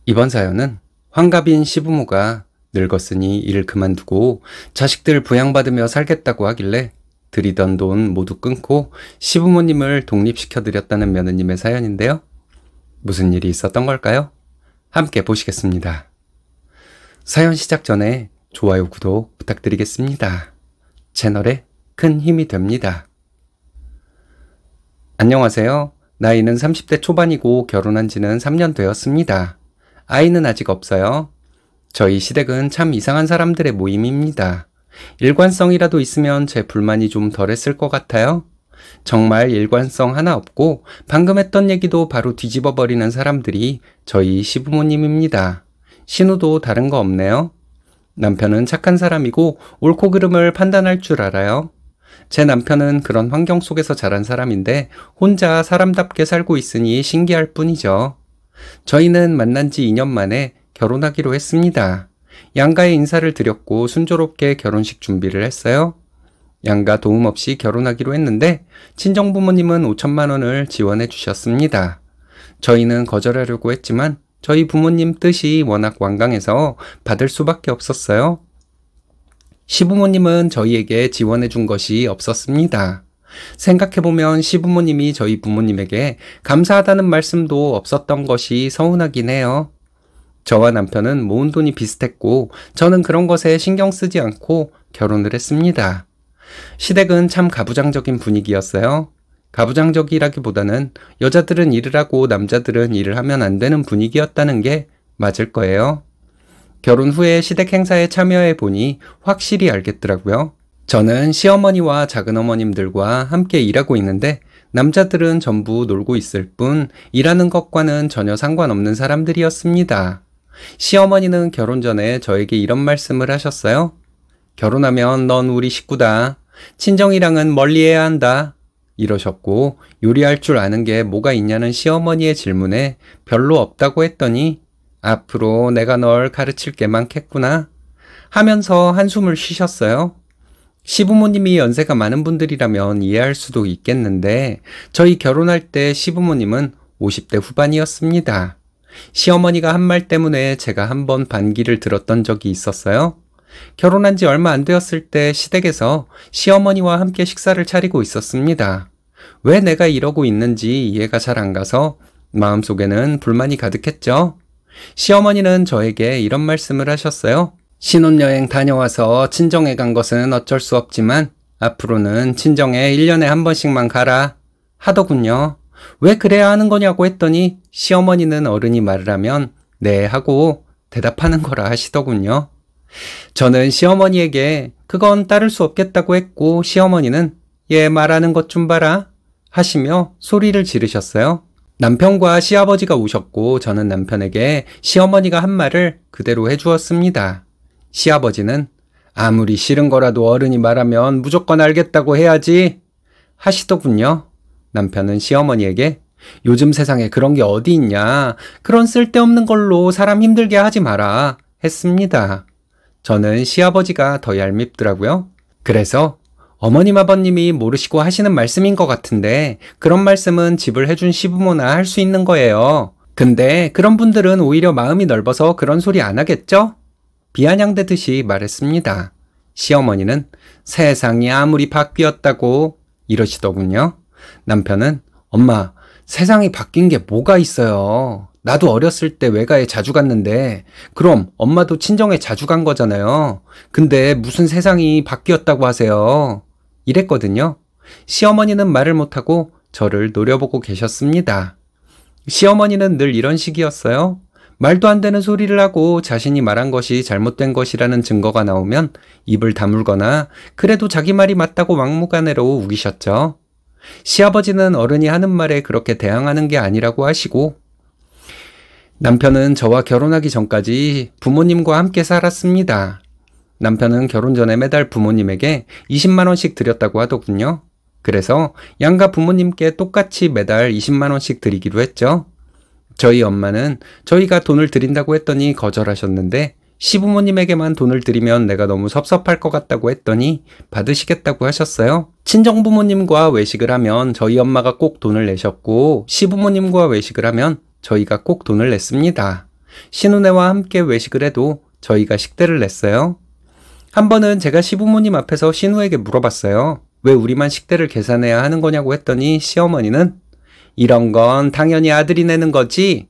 이번 사연은 환갑인 시부모가 늙었으니 일을 그만두고 자식들 부양받으며 살겠다고 하길래 드리던 돈 모두 끊고 시부모님을 독립시켜드렸다는 며느님의 사연인데요. 무슨 일이 있었던 걸까요? 함께 보시겠습니다. 사연 시작 전에 좋아요, 구독 부탁드리겠습니다. 채널에 큰 힘이 됩니다. 안녕하세요. 나이는 30대 초반이고 결혼한 지는 3년 되었습니다. 아이는 아직 없어요. 저희 시댁은 참 이상한 사람들의 모임입니다. 일관성이라도 있으면 제 불만이 좀 덜했을 것 같아요. 정말 일관성 하나 없고 방금 했던 얘기도 바로 뒤집어 버리는 사람들이 저희 시부모님입니다. 신우도 다른 거 없네요. 남편은 착한 사람이고 옳고 그름을 판단할 줄 알아요. 제 남편은 그런 환경 속에서 자란 사람인데 혼자 사람답게 살고 있으니 신기할 뿐이죠. 저희는 만난 지 2년 만에 결혼하기로 했습니다. 양가의 인사를 드렸고 순조롭게 결혼식 준비를 했어요. 양가 도움 없이 결혼하기로 했는데 친정부모님은 5천만 원을 지원해 주셨습니다. 저희는 거절하려고 했지만 저희 부모님 뜻이 워낙 완강해서 받을 수밖에 없었어요. 시부모님은 저희에게 지원해 준 것이 없었습니다. 생각해보면 시부모님이 저희 부모님에게 감사하다는 말씀도 없었던 것이 서운하긴 해요. 저와 남편은 모은 돈이 비슷했고 저는 그런 것에 신경 쓰지 않고 결혼을 했습니다. 시댁은 참 가부장적인 분위기였어요. 가부장적이라기보다는 여자들은 일을 하고 남자들은 일을 하면 안 되는 분위기였다는 게 맞을 거예요. 결혼 후에 시댁 행사에 참여해 보니 확실히 알겠더라고요. 저는 시어머니와 작은어머님들과 함께 일하고 있는데 남자들은 전부 놀고 있을 뿐 일하는 것과는 전혀 상관없는 사람들이었습니다. 시어머니는 결혼 전에 저에게 이런 말씀을 하셨어요. 결혼하면 넌 우리 식구다. 친정이랑은 멀리해야 한다. 이러셨고 요리할 줄 아는 게 뭐가 있냐는 시어머니의 질문에 별로 없다고 했더니 앞으로 내가 널 가르칠 게 많겠구나 하면서 한숨을 쉬셨어요. 시부모님이 연세가 많은 분들이라면 이해할 수도 있겠는데 저희 결혼할 때 시부모님은 50대 후반이었습니다. 시어머니가 한 말 때문에 제가 한번 반기를 들었던 적이 있었어요. 결혼한 지 얼마 안 되었을 때 시댁에서 시어머니와 함께 식사를 차리고 있었습니다. 왜 내가 이러고 있는지 이해가 잘 안 가서 마음속에는 불만이 가득했죠. 시어머니는 저에게 이런 말씀을 하셨어요. 신혼여행 다녀와서 친정에 간 것은 어쩔 수 없지만 앞으로는 친정에 1년에 한 번씩만 가라 하더군요. 왜 그래야 하는 거냐고 했더니 시어머니는 어른이 말을 하면 네 하고 대답하는 거라 하시더군요. 저는 시어머니에게 그건 따를 수 없겠다고 했고 시어머니는 얘 말하는 것 좀 봐라 하시며 소리를 지르셨어요. 남편과 시아버지가 오셨고 저는 남편에게 시어머니가 한 말을 그대로 해주었습니다. 시아버지는 아무리 싫은 거라도 어른이 말하면 무조건 알겠다고 해야지 하시더군요. 남편은 시어머니에게 요즘 세상에 그런 게 어디 있냐. 그런 쓸데없는 걸로 사람 힘들게 하지 마라 했습니다. 저는 시아버지가 더 얄밉더라고요. 그래서 어머님 아버님이 모르시고 하시는 말씀인 것 같은데 그런 말씀은 집을 해준 시부모나 할 수 있는 거예요. 근데 그런 분들은 오히려 마음이 넓어서 그런 소리 안 하겠죠? 비아냥대듯이 말했습니다. 시어머니는 세상이 아무리 바뀌었다고 이러시더군요. 남편은 엄마, 세상이 바뀐 게 뭐가 있어요. 나도 어렸을 때 외가에 자주 갔는데 그럼 엄마도 친정에 자주 간 거잖아요. 근데 무슨 세상이 바뀌었다고 하세요. 이랬거든요. 시어머니는 말을 못하고 저를 노려보고 계셨습니다. 시어머니는 늘 이런 식이었어요. 말도 안 되는 소리를 하고 자신이 말한 것이 잘못된 것이라는 증거가 나오면 입을 다물거나 그래도 자기 말이 맞다고 막무가내로 우기셨죠. 시아버지는 어른이 하는 말에 그렇게 대항하는 게 아니라고 하시고 남편은 저와 결혼하기 전까지 부모님과 함께 살았습니다. 남편은 결혼 전에 매달 부모님에게 20만 원씩 드렸다고 하더군요. 그래서 양가 부모님께 똑같이 매달 20만 원씩 드리기로 했죠. 저희 엄마는 저희가 돈을 드린다고 했더니 거절하셨는데 시부모님에게만 돈을 드리면 내가 너무 섭섭할 것 같다고 했더니 받으시겠다고 하셨어요. 친정부모님과 외식을 하면 저희 엄마가 꼭 돈을 내셨고 시부모님과 외식을 하면 저희가 꼭 돈을 냈습니다. 신우네와 함께 외식을 해도 저희가 식대를 냈어요. 한 번은 제가 시부모님 앞에서 신우에게 물어봤어요. 왜 우리만 식대를 계산해야 하는 거냐고 했더니 시어머니는 이런 건 당연히 아들이 내는 거지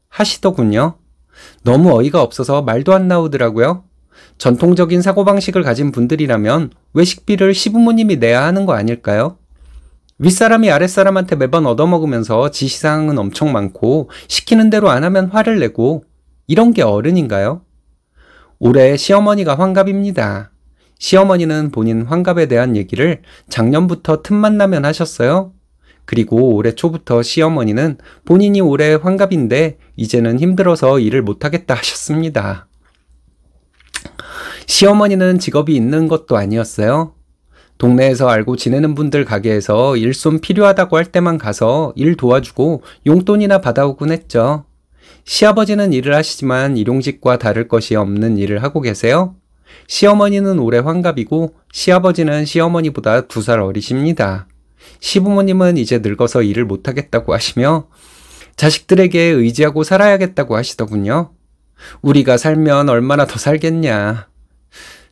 하시더군요. 너무 어이가 없어서 말도 안 나오더라고요. 전통적인 사고방식을 가진 분들이라면 외식비를 시부모님이 내야 하는 거 아닐까요? 윗사람이 아랫사람한테 매번 얻어먹으면서 지시사항은 엄청 많고 시키는 대로 안 하면 화를 내고 이런 게 어른인가요? 올해 시어머니가 환갑입니다. 시어머니는 본인 환갑에 대한 얘기를 작년부터 틈만 나면 하셨어요. 그리고 올해 초부터 시어머니는 본인이 올해 환갑인데 이제는 힘들어서 일을 못하겠다 하셨습니다. 시어머니는 직업이 있는 것도 아니었어요. 동네에서 알고 지내는 분들 가게에서 일손 필요하다고 할 때만 가서 일 도와주고 용돈이나 받아오곤 했죠. 시아버지는 일을 하시지만 일용직과 다를 것이 없는 일을 하고 계세요. 시어머니는 올해 환갑이고 시아버지는 시어머니보다 2살 어리십니다. 시부모님은 이제 늙어서 일을 못하겠다고 하시며 자식들에게 의지하고 살아야겠다고 하시더군요. 우리가 살면 얼마나 더 살겠냐.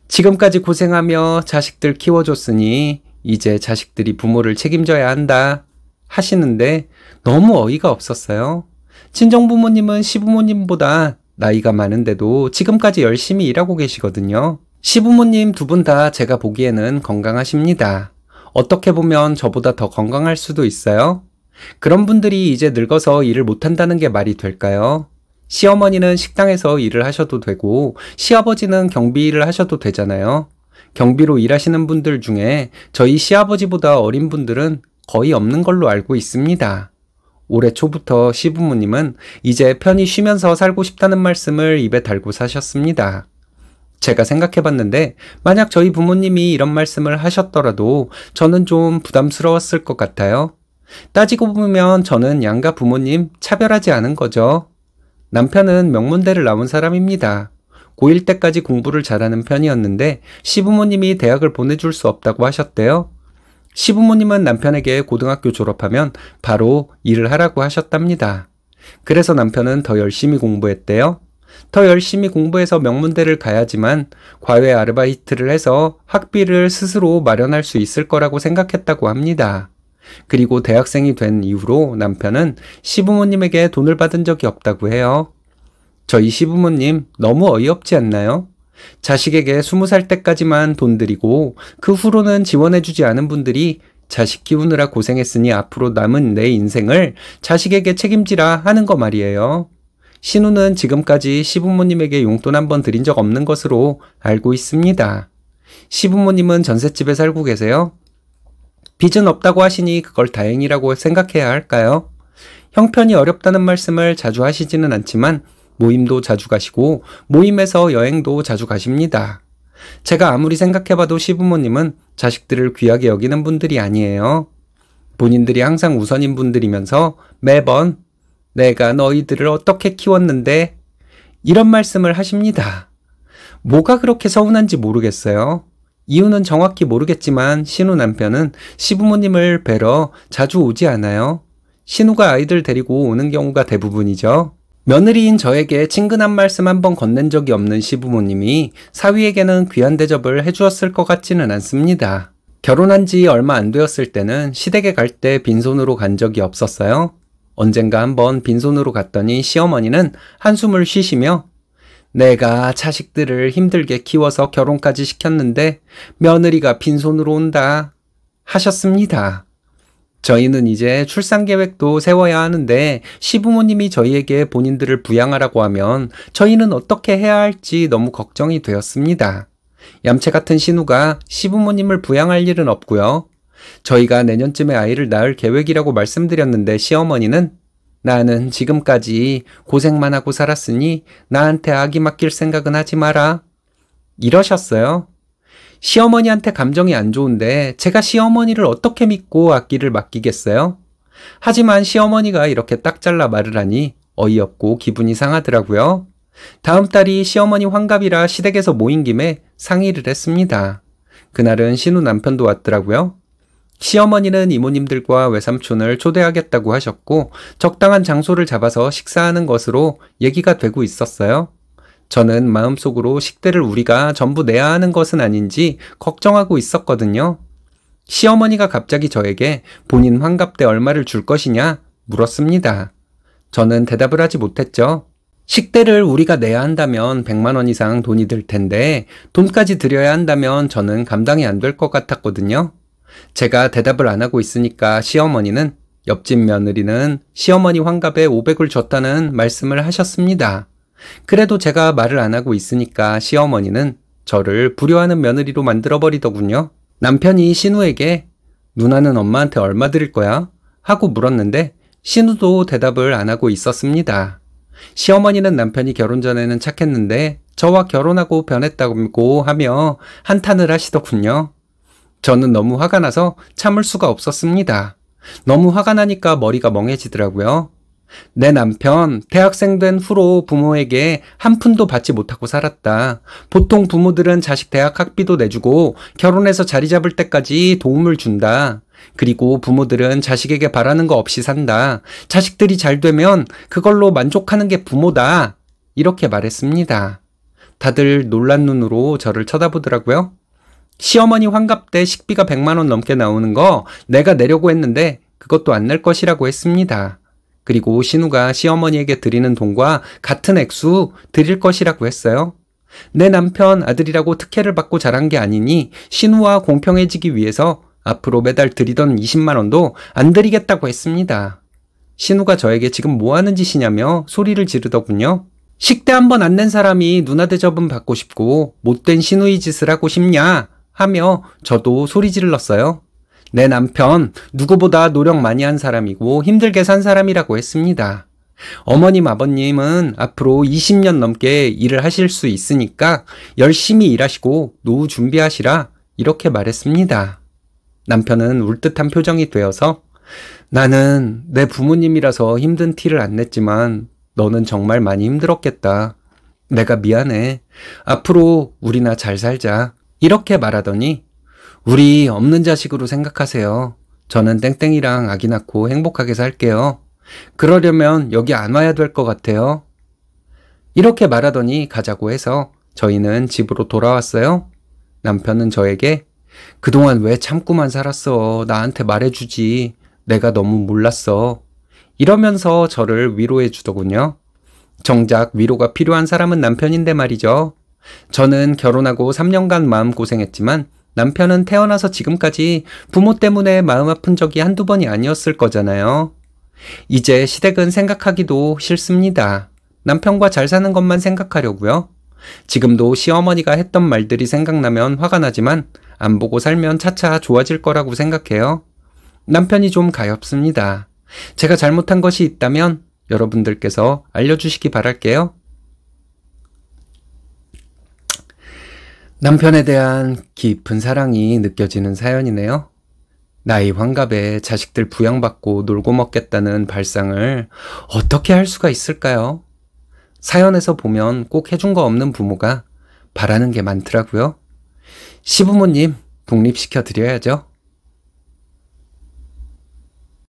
지금까지 고생하며 자식들 키워줬으니 이제 자식들이 부모를 책임져야 한다 하시는데 너무 어이가 없었어요. 친정부모님은 시부모님보다 나이가 많은데도 지금까지 열심히 일하고 계시거든요. 시부모님 2분 다 제가 보기에는 건강하십니다. 어떻게 보면 저보다 더 건강할 수도 있어요. 그런 분들이 이제 늙어서 일을 못한다는 게 말이 될까요? 시어머니는 식당에서 일을 하셔도 되고 시아버지는 경비 일을 하셔도 되잖아요. 경비로 일하시는 분들 중에 저희 시아버지보다 어린 분들은 거의 없는 걸로 알고 있습니다. 올해 초부터 시부모님은 이제 편히 쉬면서 살고 싶다는 말씀을 입에 달고 사셨습니다. 제가 생각해봤는데 만약 저희 부모님이 이런 말씀을 하셨더라도 저는 좀 부담스러웠을 것 같아요. 따지고 보면 저는 양가 부모님 차별하지 않은 거죠. 남편은 명문대를 나온 사람입니다. 고1 때까지 공부를 잘하는 편이었는데 시부모님이 대학을 보내줄 수 없다고 하셨대요. 시부모님은 남편에게 고등학교 졸업하면 바로 일을 하라고 하셨답니다. 그래서 남편은 더 열심히 공부했대요. 더 열심히 공부해서 명문대를 가야지만 과외 아르바이트를 해서 학비를 스스로 마련할 수 있을 거라고 생각했다고 합니다. 그리고 대학생이 된 이후로 남편은 시부모님에게 돈을 받은 적이 없다고 해요. 저희 시부모님 너무 어이없지 않나요? 자식에게 20살 때까지만 돈 드리고 그 후로는 지원해주지 않은 분들이 자식 키우느라 고생했으니 앞으로 남은 내 인생을 자식에게 책임지라 하는 거 말이에요. 신우는 지금까지 시부모님에게 용돈 한 번 드린 적 없는 것으로 알고 있습니다. 시부모님은 전셋집에 살고 계세요? 빚은 없다고 하시니 그걸 다행이라고 생각해야 할까요? 형편이 어렵다는 말씀을 자주 하시지는 않지만 모임도 자주 가시고 모임에서 여행도 자주 가십니다. 제가 아무리 생각해봐도 시부모님은 자식들을 귀하게 여기는 분들이 아니에요. 본인들이 항상 우선인 분들이면서 매번 내가 너희들을 어떻게 키웠는데 이런 말씀을 하십니다. 뭐가 그렇게 서운한지 모르겠어요. 이유는 정확히 모르겠지만 신우 남편은 시부모님을 뵈러 자주 오지 않아요. 신우가 아이들 데리고 오는 경우가 대부분이죠. 며느리인 저에게 친근한 말씀 한 번 건넨 적이 없는 시부모님이 사위에게는 귀한 대접을 해주었을 것 같지는 않습니다. 결혼한 지 얼마 안 되었을 때는 시댁에 갈 때 빈손으로 간 적이 없었어요. 언젠가 한번 빈손으로 갔더니 시어머니는 한숨을 쉬시며 내가 자식들을 힘들게 키워서 결혼까지 시켰는데 며느리가 빈손으로 온다 하셨습니다. 저희는 이제 출산 계획도 세워야 하는데 시부모님이 저희에게 본인들을 부양하라고 하면 저희는 어떻게 해야 할지 너무 걱정이 되었습니다. 얌체 같은 신우가 시부모님을 부양할 일은 없고요. 저희가 내년쯤에 아이를 낳을 계획이라고 말씀드렸는데 시어머니는 나는 지금까지 고생만 하고 살았으니 나한테 아기 맡길 생각은 하지 마라 이러셨어요. 시어머니한테 감정이 안 좋은데 제가 시어머니를 어떻게 믿고 아기를 맡기겠어요? 하지만 시어머니가 이렇게 딱 잘라 말을 하니 어이없고 기분이 상하더라고요. 다음 달이 시어머니 환갑이라 시댁에서 모인 김에 상의를 했습니다. 그날은 신우 남편도 왔더라고요. 시어머니는 이모님들과 외삼촌을 초대하겠다고 하셨고 적당한 장소를 잡아서 식사하는 것으로 얘기가 되고 있었어요. 저는 마음속으로 식대를 우리가 전부 내야 하는 것은 아닌지 걱정하고 있었거든요. 시어머니가 갑자기 저에게 본인 환갑 때 얼마를 줄 것이냐 물었습니다. 저는 대답을 하지 못했죠. 식대를 우리가 내야 한다면 100만 원 이상 돈이 들 텐데 돈까지 드려야 한다면 저는 감당이 안 될 것 같았거든요. 제가 대답을 안 하고 있으니까 시어머니는 옆집 며느리는 시어머니 환갑에 500을 줬다는 말씀을 하셨습니다. 그래도 제가 말을 안 하고 있으니까 시어머니는 저를 불효하는 며느리로 만들어버리더군요. 남편이 신우에게 누나는 엄마한테 얼마 드릴 거야? 하고 물었는데 신우도 대답을 안 하고 있었습니다. 시어머니는 남편이 결혼 전에는 착했는데 저와 결혼하고 변했다고 하며 한탄을 하시더군요. 저는 너무 화가 나서 참을 수가 없었습니다. 너무 화가 나니까 머리가 멍해지더라고요. 내 남편 대학생 된 후로 부모에게 한 푼도 받지 못하고 살았다. 보통 부모들은 자식 대학 학비도 내주고 결혼해서 자리 잡을 때까지 도움을 준다. 그리고 부모들은 자식에게 바라는 거 없이 산다. 자식들이 잘 되면 그걸로 만족하는 게 부모다. 이렇게 말했습니다. 다들 놀란 눈으로 저를 쳐다보더라고요. 시어머니 환갑 때 식비가 100만 원 넘게 나오는 거 내가 내려고 했는데 그것도 안 낼 것이라고 했습니다. 그리고 신우가 시어머니에게 드리는 돈과 같은 액수 드릴 것이라고 했어요. 내 남편 아들이라고 특혜를 받고 자란 게 아니니 신우와 공평해지기 위해서 앞으로 매달 드리던 20만 원도 안 드리겠다고 했습니다. 신우가 저에게 지금 뭐 하는 짓이냐며 소리를 지르더군요. 식대 한 번 안 낸 사람이 누나 대접은 받고 싶고 못된 신우이 짓을 하고 싶냐 하며 저도 소리 질렀어요. 내 남편 누구보다 노력 많이 한 사람이고 힘들게 산 사람이라고 했습니다. 어머님 아버님은 앞으로 20년 넘게 일을 하실 수 있으니까 열심히 일하시고 노후 준비하시라 이렇게 말했습니다. 남편은 울듯한 표정이 되어서 나는 내 부모님이라서 힘든 티를 안 냈지만 너는 정말 많이 힘들었겠다. 내가 미안해. 앞으로 우리나 잘 살자. 이렇게 말하더니 우리 없는 자식으로 생각하세요. 저는 땡땡이랑 아기 낳고 행복하게 살게요. 그러려면 여기 안 와야 될 것 같아요. 이렇게 말하더니 가자고 해서 저희는 집으로 돌아왔어요. 남편은 저에게 그동안 왜 참고만 살았어? 나한테 말해주지. 내가 너무 몰랐어. 이러면서 저를 위로해 주더군요. 정작 위로가 필요한 사람은 남편인데 말이죠. 저는 결혼하고 3년간 마음고생했지만 남편은 태어나서 지금까지 부모 때문에 마음 아픈 적이 한두 번이 아니었을 거잖아요. 이제 시댁은 생각하기도 싫습니다. 남편과 잘 사는 것만 생각하려고요. 지금도 시어머니가 했던 말들이 생각나면 화가 나지만 안 보고 살면 차차 좋아질 거라고 생각해요. 남편이 좀 가엾습니다. 제가 잘못한 것이 있다면 여러분들께서 알려주시기 바랄게요. 남편에 대한 깊은 사랑이 느껴지는 사연이네요. 나이 환갑에 자식들 부양받고 놀고 먹겠다는 발상을 어떻게 할 수가 있을까요? 사연에서 보면 꼭 해준 거 없는 부모가 바라는 게 많더라고요. 시부모님 독립시켜 드려야죠.